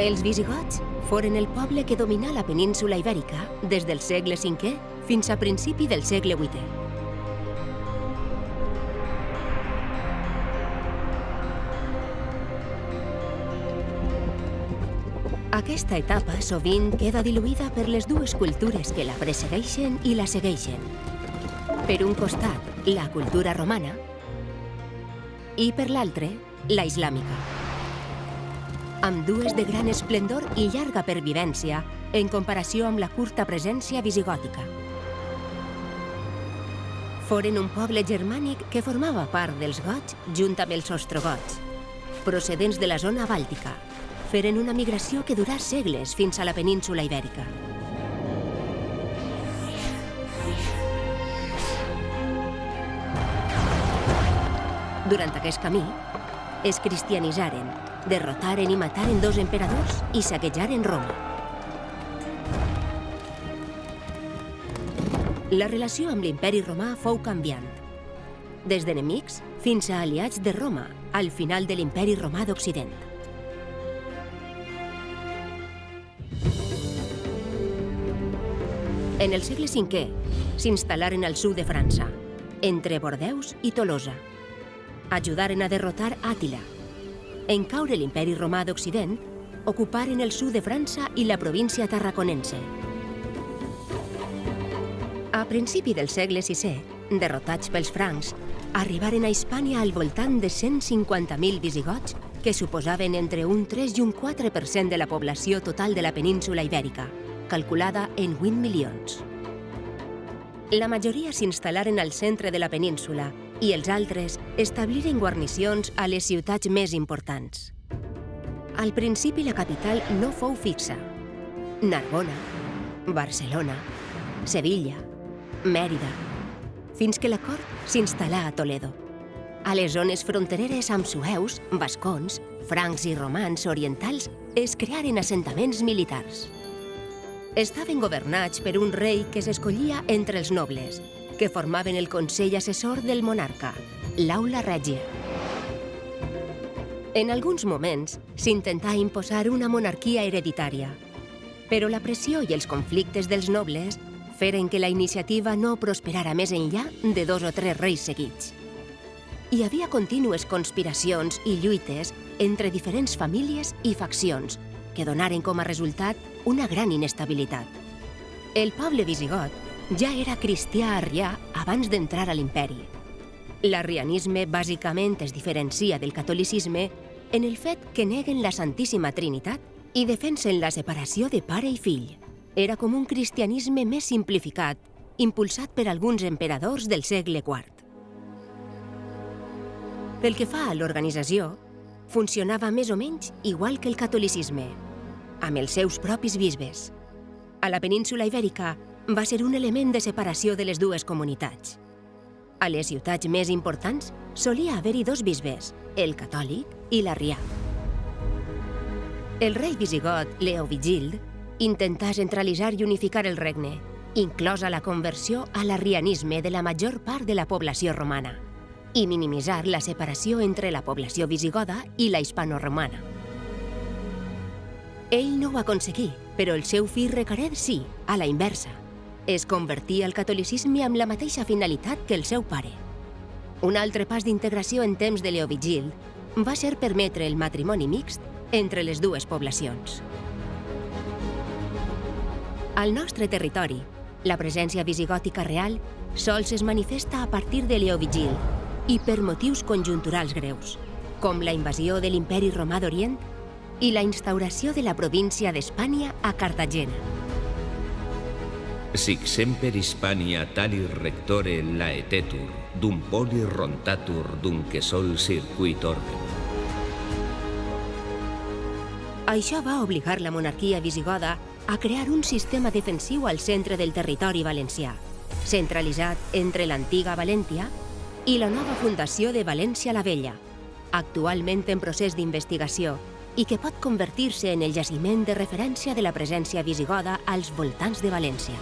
Els visigots foren el poble que dominà la península ibèrica des del segle V fins a principi del segle VIII. Aquesta etapa sovint queda diluïda per les dues cultures que la precedeixen i la segueixen. Per un costat, la cultura romana i per l'altre, la islàmica. Ambdues de gran esplendor i llarga pervivència en comparació amb la curta presència visigòtica. Foren un poble germànic que formava part dels gots junt amb els ostrogots, procedents de la zona bàltica. Feren una migració que durà segles fins a la península ibèrica. Durant aquest camí, es cristianitzaren, derrotaren i mataren 2 emperadors i saquejaren Roma. La relació amb l'imperi romà fou canviant, des d'enemics fins a aliats de Roma al final de l'imperi romà d'Occident. En el segle V s'instal·laren al sud de França, entre Bordeus i Tolosa. Ajudaren a derrotar Àtila. En caure l'imperi romà d'Occident, ocuparen el sud de França i la província tarraconense. A principi del segle VI, derrotats pels francs, arribaren a Hispània al voltant de 150.000 visigots que suposaven entre un 3 i un 4% de la població total de la península ibèrica, calculada en 8 milions. La majoria s'instal·laren al centre de la península i els altres establiren guarnicions a les ciutats més importants. Al principi la capital no fou fixa. Narbona, Barcelona, Sevilla, Mèrida, fins que la cort s'instal·là a Toledo. A les zones frontereres amb sueus, vascons, francs i romans orientals es crearen assentaments militars. Estaven governats per un rei que s'escollia entre els nobles, que formaven el consell assessor del monarca, l'Aula Règia. En alguns moments s'intentà imposar una monarquia hereditària, però la pressió i els conflictes dels nobles feren que la iniciativa no prosperara més enllà de 2 o 3 reis seguits. Hi havia contínues conspiracions i lluites entre diferents famílies i faccions, que donaren com a resultat una gran inestabilitat. El poble visigot ja era cristià arrià abans d'entrar a l'imperi. L'arrianisme bàsicament es diferencia del catolicisme en el fet que neguen la Santíssima Trinitat i defensen la separació de pare i fill. Era com un cristianisme més simplificat, impulsat per alguns emperadors del segle IV. Pel que fa a l'organització, funcionava més o menys igual que el catolicisme, amb els seus propis bisbes. A la península ibèrica va ser un element de separació de les dues comunitats. A les ciutats més importants solia haver-hi 2 bisbes, el catòlic i l'arrià. El rei visigot Leovigild intentà centralitzar i unificar el regne, inclosa la conversió a l'arrianisme de la major part de la població romana, i minimitzar la separació entre la població visigoda i la hispano-romana. Ell no ho aconseguí, però el seu fill Recared sí, a la inversa. Es convertí al catolicisme amb la mateixa finalitat que el seu pare. Un altre pas d'integració en temps de Leovigild va ser permetre el matrimoni mixt entre les dues poblacions. Al nostre territori, la presència visigòtica real sols es manifesta a partir de Leovigild i per motius conjunturals greus, com la invasió de l'Imperi Romà d'Orient i la instauració de la província d'Hispània a Cartagena. Sic semper Hispania talis rectore laetetur, dum poli rontatur dum que sol circuit orbem. Això va obligar la monarquia visigoda a crear un sistema defensiu al centre del territori valencià, centralitzat entre l'antiga Valèntia i la nova fundació de València la Vella, actualment en procés d'investigació i que pot convertir-se en el jaciment de referència de la presència visigoda als voltants de València.